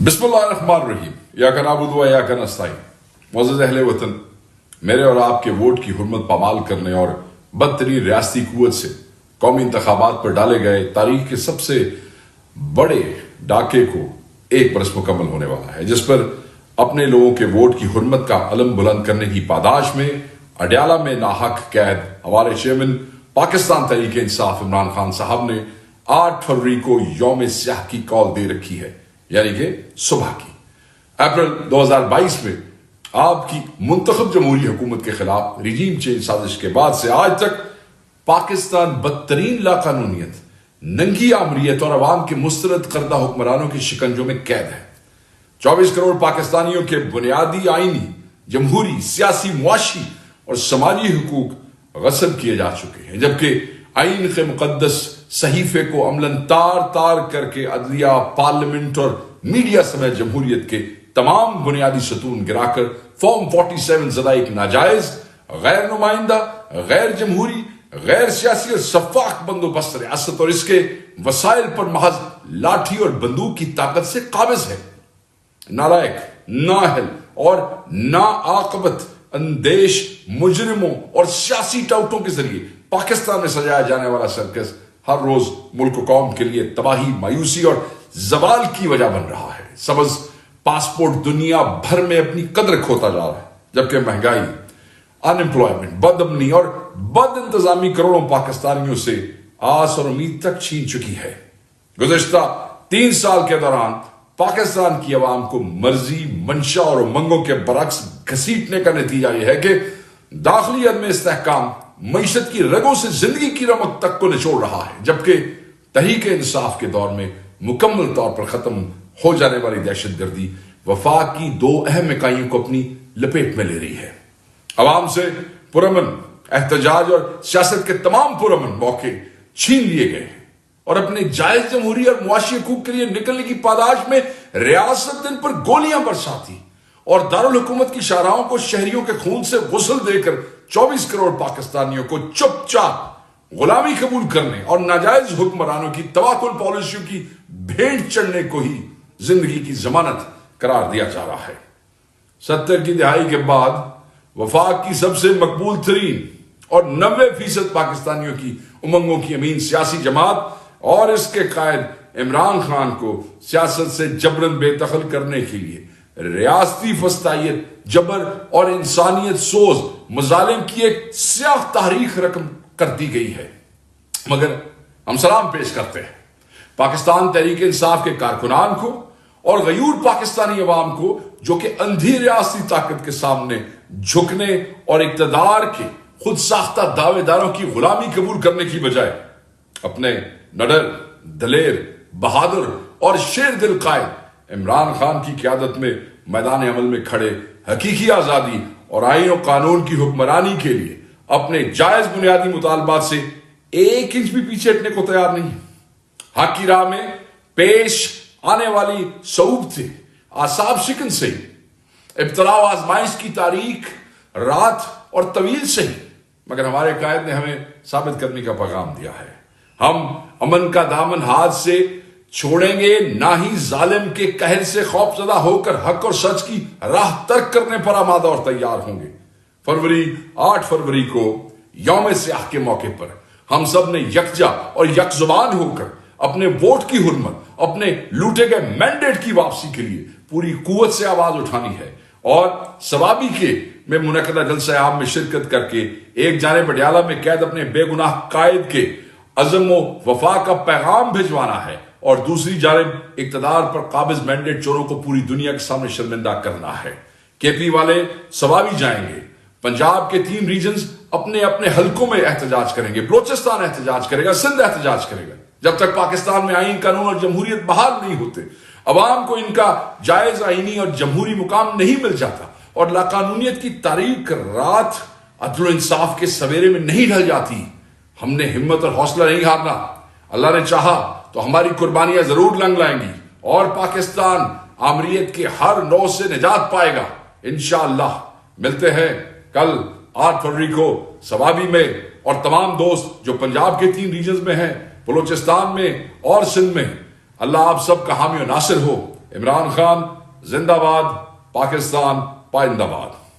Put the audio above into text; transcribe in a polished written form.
बिस्मिल्लाहिर्रहमानिर्रहीम या नअबुदु व इय्याका नस्तईन। मुअज़्ज़ज़ अहले वतन, मेरे और आपके वोट की हुर्मत पामाल करने और बदतरीन रियासती कुव्वत से कौमी इंतखाबात पर डाले गए तारीख के सबसे बड़े डाके को एक बरस मुकम्मल होने वाला है, जिस पर अपने लोगों के वोट की हुर्मत का अलम बुलंद करने की पादाश में अडयाला में नाहक कैद हमारे चेयरमैन पाकिस्तान तहरीक इंसाफ इमरान खान साहब ने 8 फरवरी को यौम स्याह की कॉल दे रखी है, यानी कि सुबह की। अप्रैल 2022 में आपकी मुंतखब जमहूरी हुकूमत के खिलाफ रिजीम चेंज साजिश के बाद से आज तक पाकिस्तान बदतरीन लाकानूनियत, नंगी आमरीत और अवाम के मुस्तरद करदा हुक्मरानों के शिकंजों में कैद है। 24 करोड़ पाकिस्तानियों के बुनियादी आईनी, जमहूरी, सियासी, मुआशी और समाजी हुकूक गस्ब किए जा चुके हैं, जबकि आईन के मुकद्दस सहीफे को अमलन तार तार करके अदलिया, पार्लियामेंट और मीडिया समेत जमहूरियत के तमाम बुनियादी सतून गिराकर फॉर्म 47 जदा एक नाजायज, गैर नुमाइंदा, गैर जमहूरी, गैर सियासी और शफाक बंदोबस्त रियासत और इसके वसाइल पर महज लाठी और बंदूक की ताकत से काबिज है। नालायक, नाअहल और नाआकबत अंदेश मुजरिमों और सियासी टाउटों के जरिए पाकिस्तान में सजाया जाने वाला सर्कस हर रोज मुल्क कौम के लिए तबाही, मायूसी और जवाल की वजह बन रहा है। सबज पासपोर्ट दुनिया भर में अपनी कदर खोता जा रहा है, जबकि महंगाई, अनएम्प्लॉयमेंट, बदअमनी और बद इंतजामी करोड़ों पाकिस्तानियों से आस और उम्मीद तक छीन चुकी है। गुज़श्ता 3 साल के दौरान पाकिस्तान की आवाम को मर्जी, मंशा और उमंगों के बरक्स घसीटने का नतीजा यह है कि दाखिली अदम इस्तेहकाम मईशत की रगों से जिंदगी की रमक तक को निचोड़ रहा है, जबकि तहरीक इंसाफ के दौर में मुकम्मल तौर पर खत्म हो जाने वाली दहशतगर्दी वफाक की 2 अहम इकाइयों को अपनी लपेट में ले रही है। अवाम से पुरअमन एहतजाज और सियासत के तमाम पुरअमन मौके छीन लिए गए हैं और अपने जायज जमहूरी और मुआशी हकूक के लिए निकलने की पादाश में रियासत दिन पर गोलियां बरसाती और दारुल हुकूमत की शाहराहों को शहरियों के खून से गुस्ल देकर 24 करोड़ पाकिस्तानियों को चुपचाप गुलामी कबूल करने और नाजायज हुक्मरानों की तवाकुल पॉलिसियों की भेंट चढ़ने को ही जिंदगी की जमानत करार दिया जा रहा है। 70 की दिहाई के बाद वफाक की सबसे मकबूल तरीन और 90% पाकिस्तानियों की उमंगों की अमीन सियासी जमात और इसके कायद इमरान खान को सियासत से जबरन बेदखल करने के लिए रियासती फस्तायत, जबर और इंसानियत सोज मजालिम की एक स्याह तारीख रकम कर दी गई है। मगर हम सलाम पेश करते हैं पाकिस्तान तहरीक इंसाफ के कारकुनान को और गयूर पाकिस्तानी अवाम को, जो कि अंधी रियासती ताकत के सामने झुकने और इक्तदार के खुद साख्ता दावेदारों की गुलामी कबूल करने की बजाय अपने नडर, दलेर, बहादुर और शेर दिल कायद इमरान खान की क़यादत में मैदान अमल में खड़े हकीकी आज़ादी और आईन और कानून की हुक्मरानी के लिए अपने जायज बुनियादी मुतालबात से 1 इंच भी पीछे हटने को तैयार नहीं। हक की राह में पेश आने वाली सऊब से, आसाब शिकन से, इब्तला व आजमाइश की तारीख, रात और तवील से ही, मगर हमारे कायद ने हमें साबित करने का पैगाम दिया है। हम अमन का दामन हाथ से छोड़ेंगे, ना ही जालिम के कहर से खौफजदा होकर हक और सच की राह तर्क करने पर आमादा और तैयार होंगे। 8 फरवरी को यौम स्याह के मौके पर हम सब ने यकजा और यकजुबान होकर अपने वोट की हुर्मत, अपने लूटे गए मैंडेट की वापसी के लिए पूरी कुव्वत से आवाज उठानी है और सवाबी के में मुनक़दा जलसा आम में शिरकत करके एक जानिब अडयाला में कैद अपने बेगुनाह कायद के अज़म व वफा का पैगाम भिजवाना है और दूसरी जानिब इक़्तिदार पर काबिज मैंडेट चोरों को पूरी दुनिया के सामने शर्मिंदा करना है। केपी वाले सवाबी जाएंगे, पंजाब के 3 रीजन्स अपने अपने हलकों में एहतजाज करेंगे, बलोचिस्तान एहतजाज करेगा, सिंध एहतजाज करेगा। जब तक पाकिस्तान में आईन, कानून और जमहूरियत बहाल नहीं होते, अवाम को इनका जायज आईनी और जमहूरी मुकाम नहीं मिल जाता और लाकानूनियत की तारीख रात अदल इंसाफ के सवेरे में नहीं ढल जाती, हमने हिम्मत और हौसला नहीं हारना। अल्लाह ने चाहा तो हमारी कुर्बानियां जरूर लंग लाएंगी और पाकिस्तान आमरीत के हर नौ से निजात पाएगा इंशाअल्लाह। मिलते हैं कल 8 फरवरी को सवाबी में और तमाम दोस्त जो पंजाब के 3 रीजन्स में हैं, बलोचिस्तान में और सिंध में। अल्लाह आप सब का हामी और नासिर हो। عمران خان زندہ باد، پاکستان پائندہ باد۔